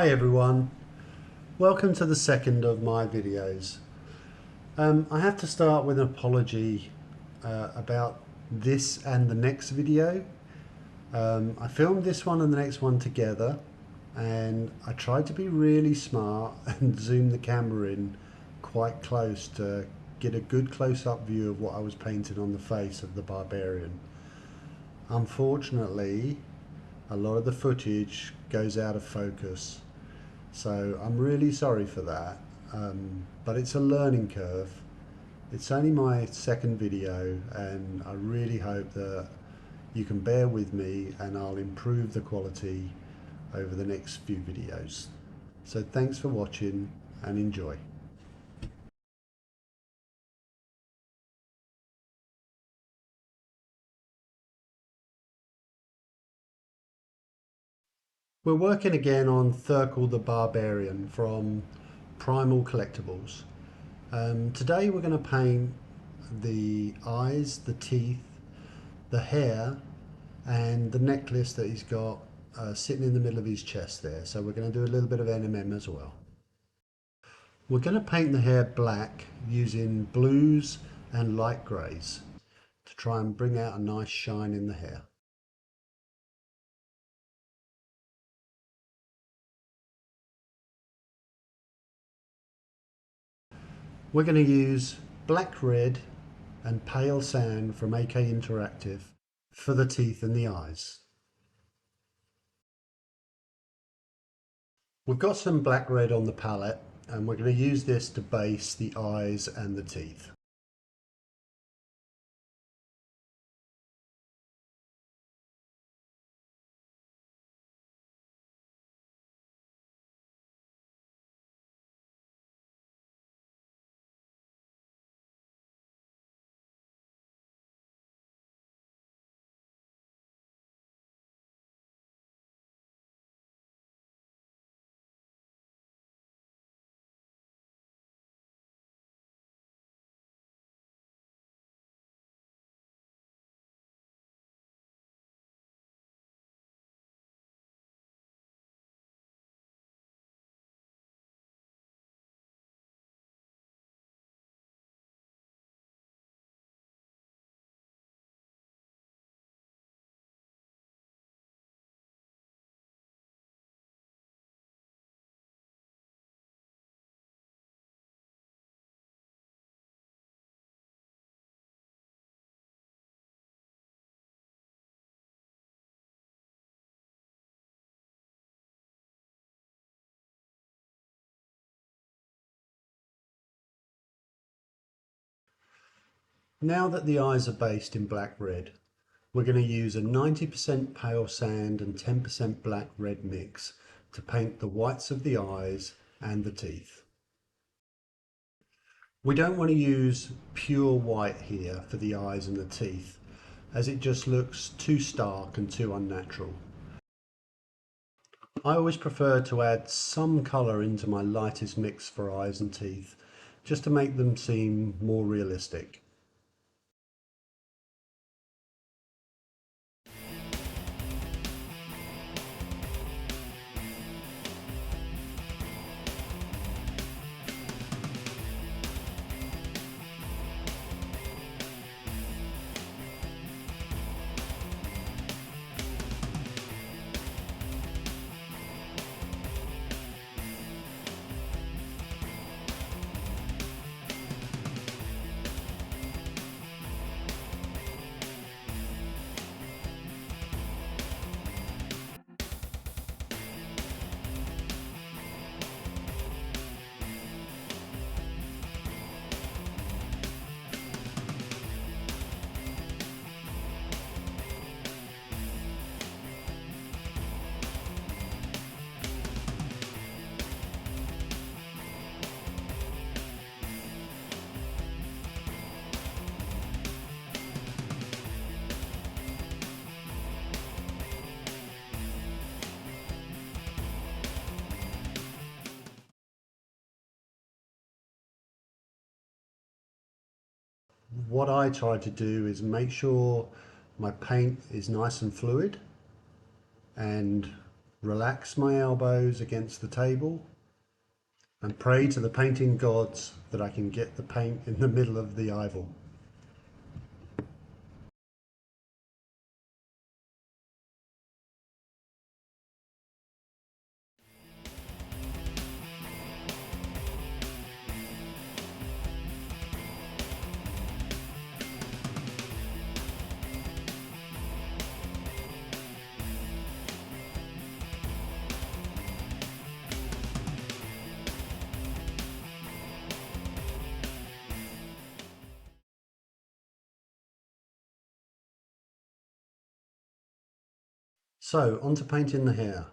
Hi everyone, welcome to the second of my videos. I have to start with an apology about this and the next video. I filmed this one and the next one together, and I tried to be really smart and zoom the camera in quite close to get a good close-up view of what I was painting on the face of the barbarian. Unfortunately, a lot of the footage goes out of focus, so I'm really sorry for that, but it's a learning curve. It's only my second video, and I really hope that you can bear with me and I'll improve the quality over the next few videos. So thanks for watching and enjoy. We're working again on Thurkle the Barbarian from Primal Collectibles. Today we're going to paint the eyes, the teeth, the hair, and the necklace that he's got sitting in the middle of his chest there. So we're going to do a little bit of NMM as well. We're going to paint the hair black using blues and light greys to try and bring out a nice shine in the hair. We're going to use black red and pale sand from AK Interactive for the teeth and the eyes. We've got some black red on the palette, and we're going to use this to base the eyes and the teeth. Now that the eyes are based in black red, we're going to use a 90% pale sand and 10% black red mix to paint the whites of the eyes and the teeth. We don't want to use pure white here for the eyes and the teeth, as it just looks too stark and too unnatural. I always prefer to add some colour into my lightest mix for eyes and teeth, just to make them seem more realistic. What I try to do is make sure my paint is nice and fluid, and relax my elbows against the table, and pray to the painting gods that I can get the paint in the middle of the eyeball. So, on to painting the hair.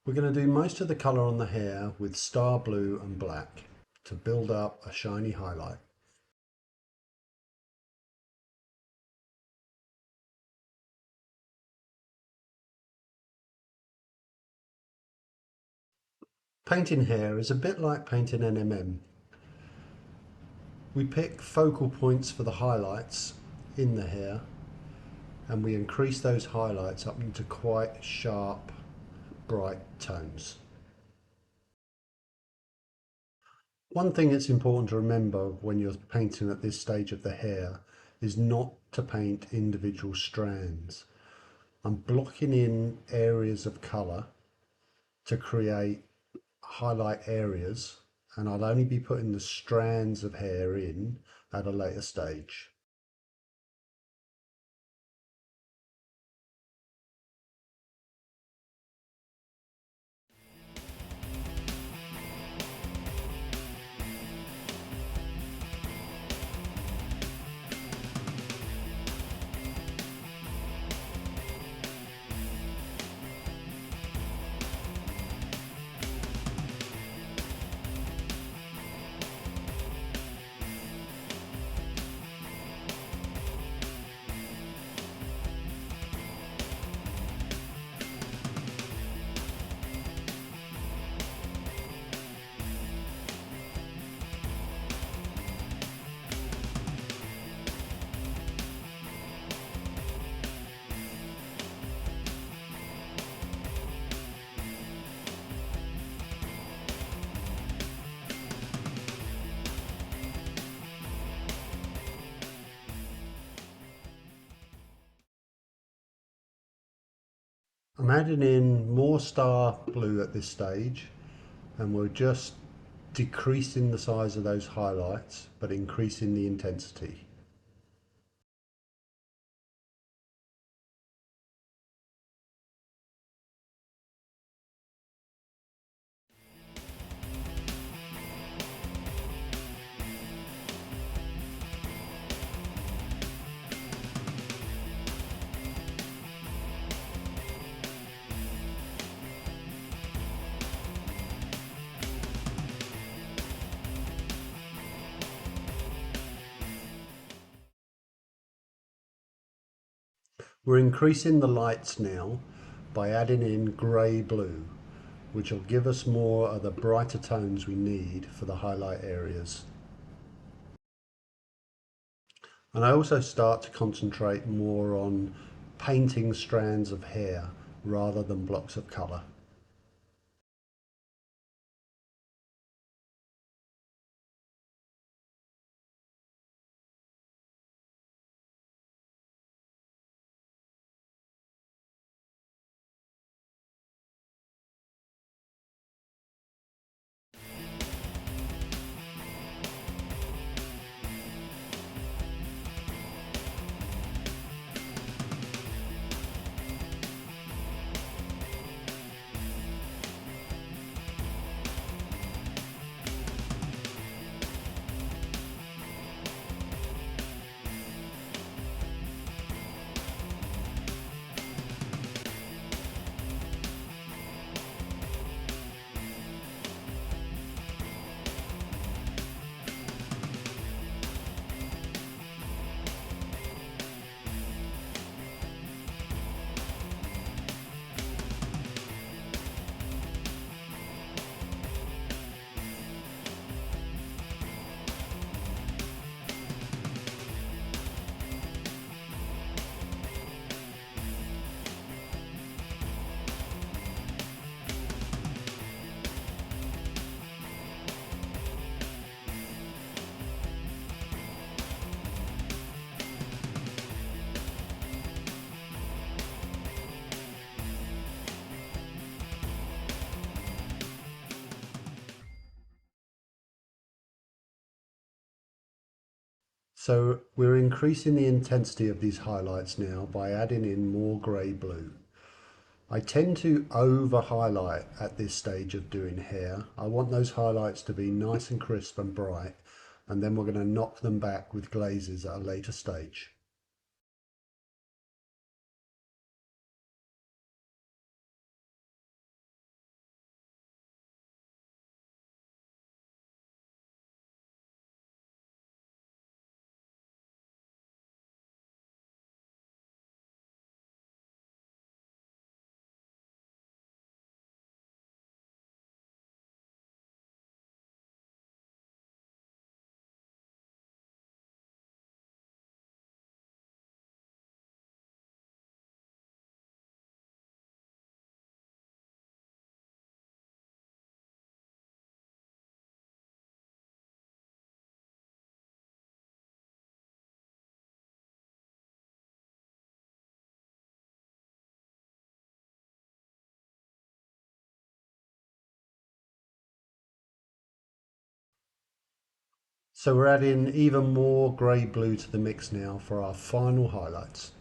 We're going to do most of the colour on the hair with star blue and black to build up a shiny highlight. Painting hair is a bit like painting an MM. We pick focal points for the highlights in the hair, and we increase those highlights up into quite sharp, bright tones. One thing that's important to remember when you're painting at this stage of the hair is not to paint individual strands. I'm blocking in areas of colour to create highlight areas, and I'll only be putting the strands of hair in at a later stage. I'm adding in more star blue at this stage, and we're just decreasing the size of those highlights but increasing the intensity. We're increasing the lights now by adding in grey blue, which will give us more of the brighter tones we need for the highlight areas. And I also start to concentrate more on painting strands of hair rather than blocks of colour. So we're increasing the intensity of these highlights now by adding in more grey blue. I tend to over highlight at this stage of doing hair. I want those highlights to be nice and crisp and bright, and then we're going to knock them back with glazes at a later stage. So we're adding even more grey blue to the mix now for our final highlights.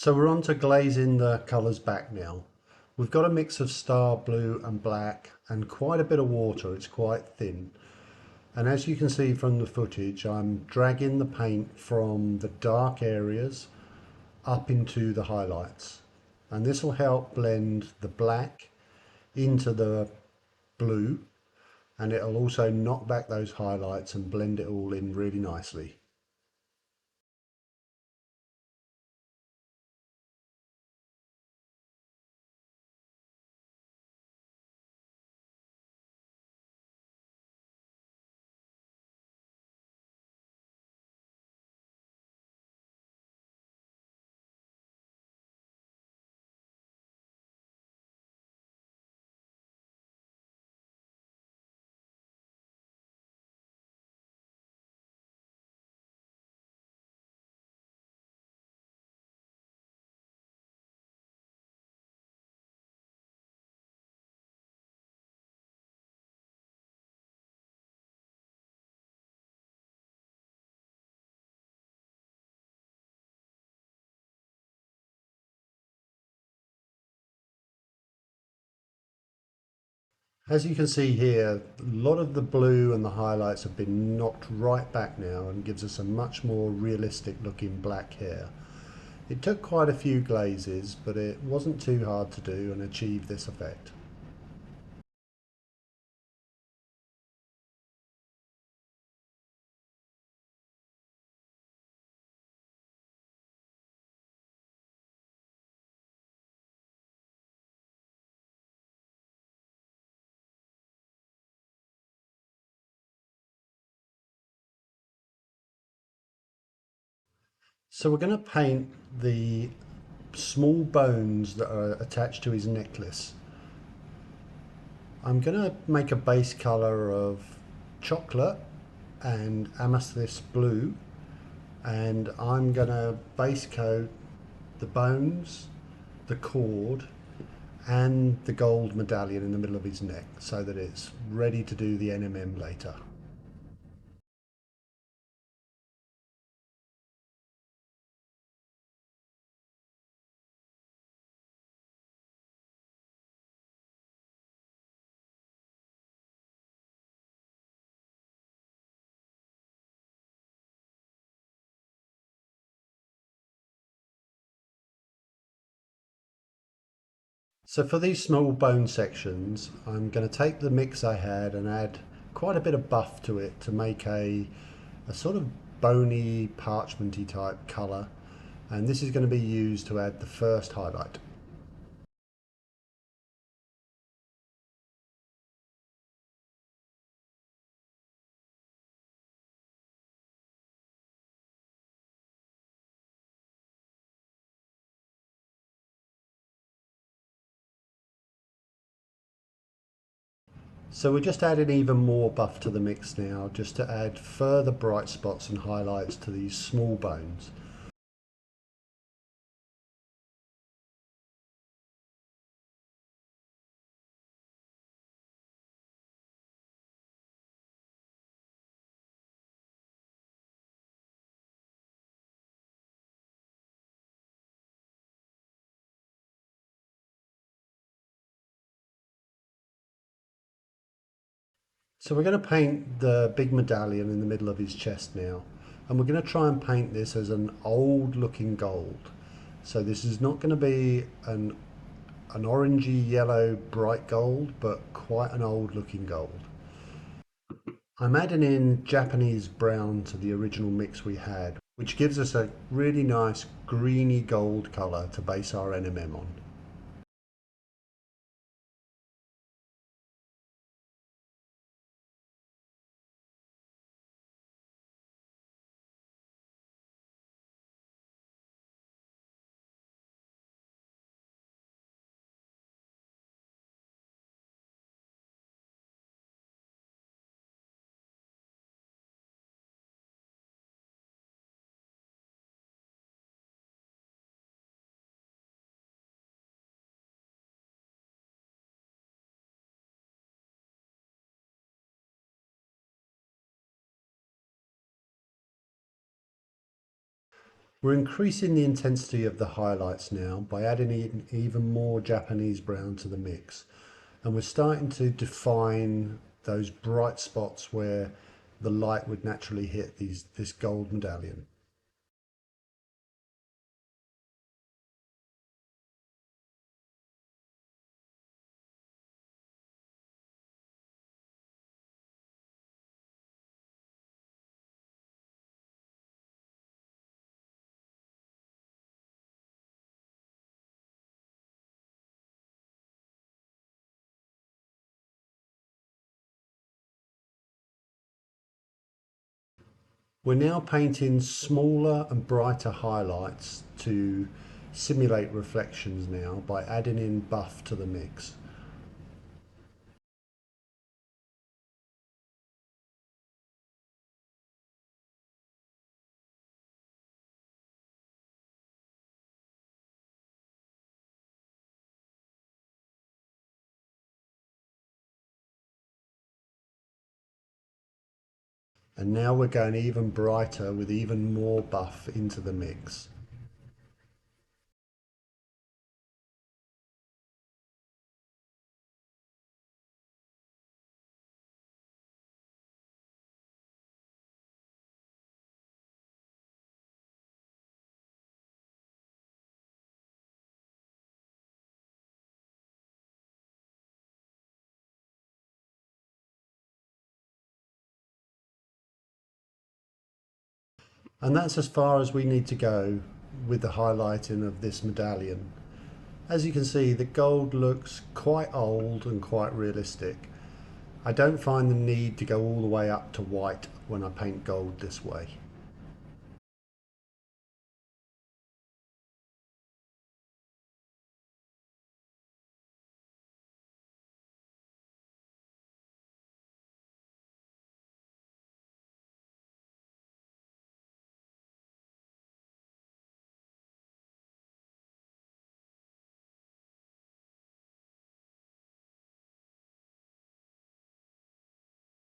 So we're on to glazing the colours back now. We've got a mix of star blue and black and quite a bit of water. It's quite thin. And as you can see from the footage, I'm dragging the paint from the dark areas up into the highlights. And this will help blend the black into the blue, and it'll also knock back those highlights and blend it all in really nicely. As you can see here, a lot of the blue and the highlights have been knocked right back now and gives us a much more realistic looking black hair. It took quite a few glazes, but it wasn't too hard to do and achieve this effect. So we're going to paint the small bones that are attached to his necklace. I'm going to make a base colour of chocolate and amethyst blue, and I'm going to base coat the bones, the cord, and the gold medallion in the middle of his neck so that it's ready to do the NMM later. So for these small bone sections, I'm going to take the mix I had and add quite a bit of buff to it to make a sort of bony, parchmenty type colour. And this is going to be used to add the first highlight. So we're just adding even more buff to the mix now, just to add further bright spots and highlights to these small bones. So we're going to paint the big medallion in the middle of his chest now, and we're going to try and paint this as an old looking gold. So this is not going to be an orangey yellow bright gold, but quite an old looking gold. I'm adding in Japanese brown to the original mix we had, which gives us a really nice greeny gold colour to base our NMM on. We're increasing the intensity of the highlights now by adding in even more Japanese brown to the mix. And we're starting to define those bright spots where the light would naturally hit this gold medallion. We're now painting smaller and brighter highlights to simulate reflections now by adding in buff to the mix. And now we're going even brighter with even more buff into the mix. And that's as far as we need to go with the highlighting of this medallion. As you can see, the gold looks quite old and quite realistic. I don't find the need to go all the way up to white when I paint gold this way.